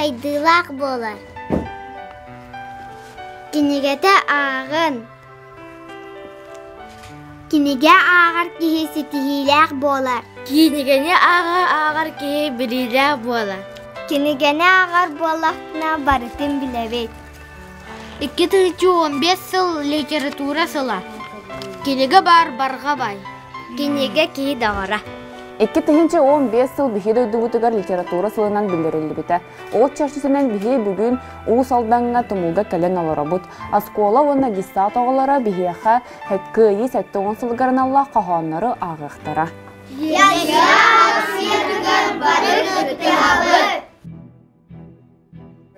хайдылақ болар. Кинегете ағын. Кинеге ағар кихи сетихилақ болар. Кинегене ағар кихи бірилақ болар. Кинегене ағар болақна барытын білебет. 2015 сыл литература сыла. Кинеге барға бай. Кинеге кихи дағара. 2015 сыл бихи дойдугутугар литература сылынан билдирилди бите. Ол чарчысынан бихи бүгүн уус алданга тумулга кэлен аларабыт. Аскола онна гистат оголара бихиэха хэткыйы сэттоғын сылгарын алла қаханнары ағықтара.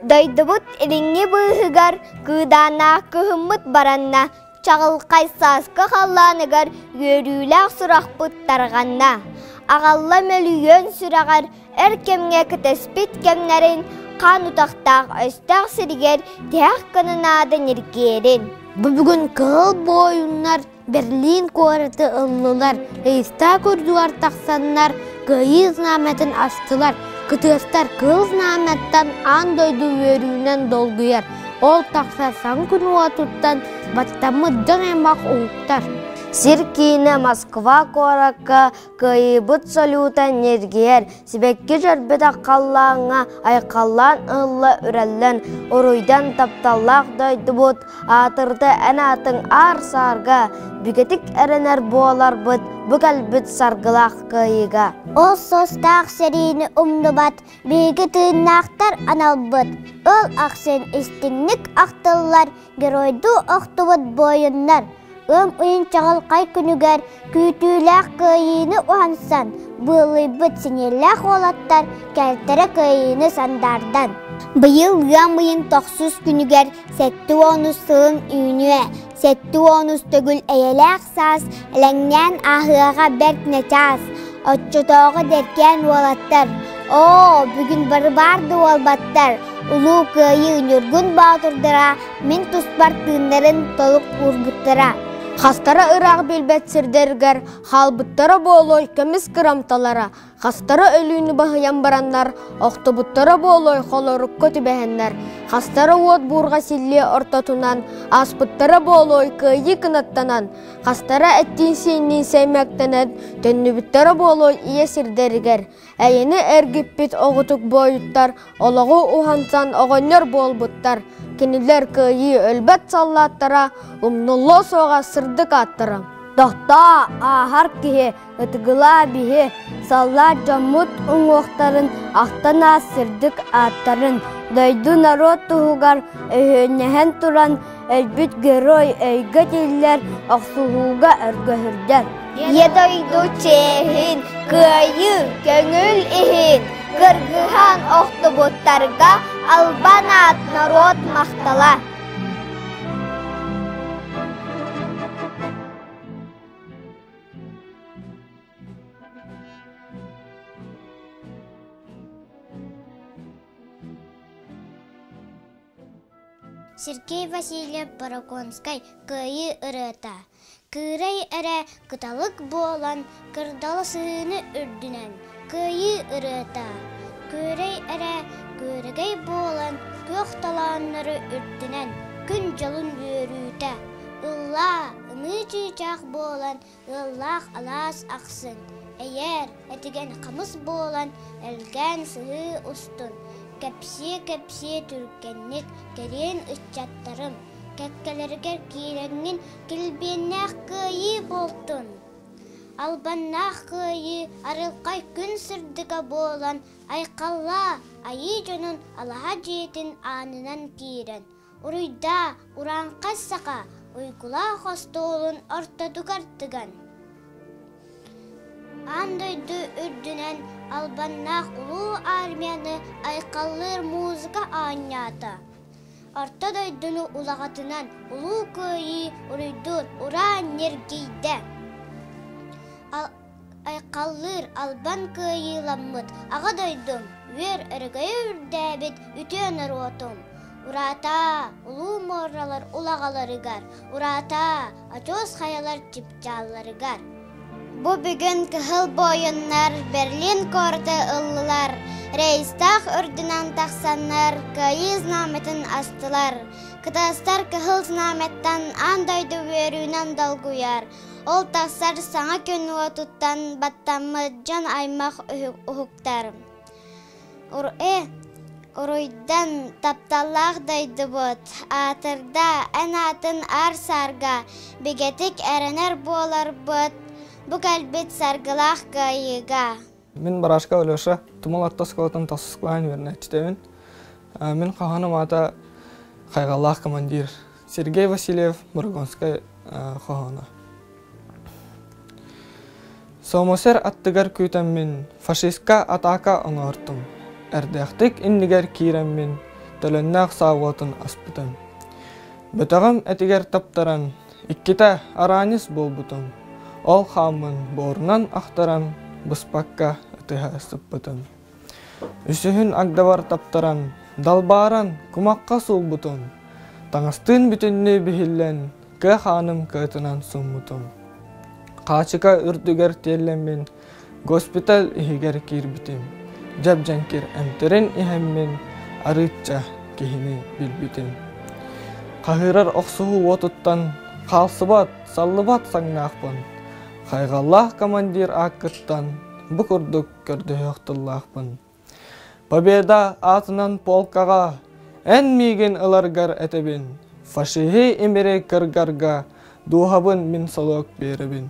Дойдубут иринги быһыгар кыдаана кыһыммыт баранна чагыл кайсаска халланыгар görүүләк сурахпыт тарганна агалла мөлүйөн сүрагар эркемге кытеспит кемнерин кан утактак өстак сиригер тях кынынады ниргерин. Бу бүгүн кыл боюннар Берлин кораты ыллылар рейста көрдуар таксаннар кыйыз наметин астылар. Кытыстар кыз наметтан ан дойду өрүүнен долгуяр. Ол таксасан күнү атуттан баттамы дыңемак ууктар. Сиркине Москва коракка кыйбыт салюта нергер. Сибекке жарбета қаллаңа айқаллан ылла үрәллән. Уруйдан тапталлақ дойдубут атырды әнатын ар сарга. Бүгетик әренер болар бұд, бүгәлбіт саргылақ кыйыга. Ол состақ серийні умнубат, бейгі тыыннақтар аналбыт. Ол ақсен істіңнік ақтылар, геройду оқтубыт бойыннар. Үйін чағыл қай күнігер күйтіләқ күйіні уансан, бұлыбыт сенеләқ олаттар кәлтірі күйіні сандардан. Бұйыл ұйын тоқсыз күнігер сәтті оныз сылын үйінуе, сәтті оныз төгіл әйеләқ сас, әләңнен ахыға бәртіне час, отчытоғы деркен олаттар. Бүгін барды олбаттар, ұлу күйі үніргін баутырдыра, мен тұспар тыңдарын толық ұрбыттыра. Хастара ырaq белбет сирдергер, халбыттара болой кемис кырамталара. Хастара өлүүнү бахыян бараннар, октобуттара болой холорукко тибэхеннер. Хастара уот бурга силле ортотунан, аспыттара болой кыйы кынаттанан. Хастара эттин сейнин сеймектенен, төннүбүттара болой ие сирдергер. Әйені әргіппет оғытық бойыттар, олығы ухансан оғынер болбыттар. Кенілер күйі өлбәт саллаттара, умнулло соға сырдық аттыра. Доқта ахар кихе, ұтығыла бихе, салла жамут ұңуқтарын, ақтана сырдық аттарын. Дойду народ тұғығар, өйіннәхен тұран, әлбіт герой өйгі телілер, ақсуғуға әргөхірдер. Едойду чехин, күйі көңіл ихин, кыргыхан оқтыбуттарға албанат народ мақтала. Сергей Васильев Параконскай күйі ұрыта. Кырай әрі кыталық болан, кырдалы сыны үрдінен. Күйі ұрыта. Кырай әрі көрігей болан, көқталанлары үрдінен. Күн жалын өріті. Ұлла, ұны чүйчақ болан, ұллақ алас ақсын. Әйер, әтіген қамыс болан, әлген сығы ұстын. Кәпсе түркеннік керен ұтчаттарым. Кәккелергер кейреңін келбеннәқ күйі болтын. Албаннақ күйі арылқай күн сырдыға болан, айқалла айы жонын алаға жетін анынан кейрен. Уруйда уран қассаға ұйқыла қостолын ортадығартыған. Андойды үрдінен албаннақ ұлу армияны айқаллыр музыка анята. Арта дойдыны улағатынан ұлу көйі ұрыйдыр уран нергейді. Айқаллыр албан көйі ламмыт. Аға дойдым, вер әрігай үрдәбет үтен ұротым. Урата, ұлу морралар улағаларыгар. Урата, атос хаялар чипчаларыгар. Bu bugün kıhıl boyunlar, Berlin korte ıllılar, Reichstag ürdünen taksanlar, kayı znametin astılar. Kıtastar kıhıl znametten andaydı verünen dalguyar. Ol taksar sana könüva tuttan, battamı can aymak uhuktar. Uruydan taptallağdaydı bot, atırda en atın ar sarga, bigetik erener bolar bot, bu kalbit sargılaq kayıga. Min Barashka Olosha, Tumalatta Skolatan Tasısklayın verine çitemin. Min qahanım ata Qaygallah komandir Sergey Vasilyev Murgonskay qahana. Somoser attıgar küyten min faşistka ataka oңortum. Erdektik inniger kirem min tölönnak savotun aspıtım. Bötağım etiger taptaran ikkita aranis bolbutum. Ol xamın borunan aktaran bıspakka öteha sıppıtım. Üsühün agdavar taptaran dalbaran kumakka sulbutum. Taŋastın bütünni bihillen kı xanım kıtınan summutum. Qaçıka ürdüger tellemin gospital ihiger kirbitim. Jabjankir emterin ihemmin arıtça kihini bilbitim. Qahirar oqsuhu wotuttan qalsıbat sallıbat saŋnaqpın. Qaygallah komandir akkıttan bu kurduk kördühöktüllaqpın. Победа atынан polkaga en migin ılargar etebin. Faşihi imere kırgarga duhabın min solok berebin.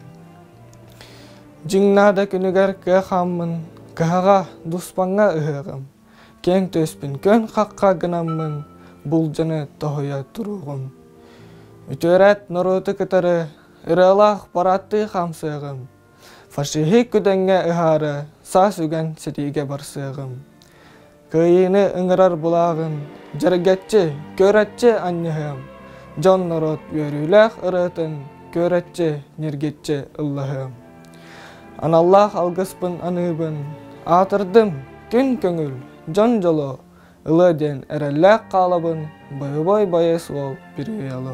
Jiŋnada künüger kıhamın kahaga duspanga ıhığım. Keng töspin kön qaqqa gınamın bulcanı tohuya turuğum. Ütöret norutu kıtarı ıralaq paratı xamsığım. Faşihi küdenge ıharı sa sügen setige barsığım. Kıyını ıngırar bulağın, jargetçi, köretçi annihim. Jon norot yörülek ırıtın, köretçi, nirgetçi ıllahım. Anallah algıspın anıbın, atırdım gün köngül, jon jolo, ılı den erellek qalabın, boy bayes ol bir yalı.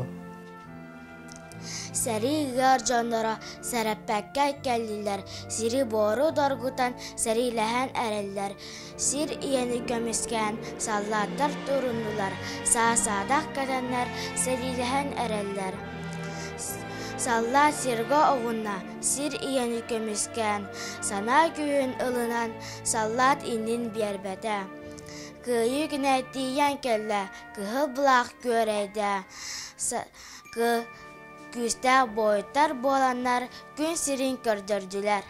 Seri gar canlara sereppekke geldiler. Siri boru dargutan serilehen ereller. Sir iyeni kömüsken sallatlar turundular. Sağsadak kadanlar serilehen ereller. Sallat sirga oğunna sir iyeni kömüsken sana güğün ılınan sallat inin bierbete. Kıyı güne diyen kelle kıhı bulak göreyde. Güste boyutlar bolanlar gün sirin kördürdüler.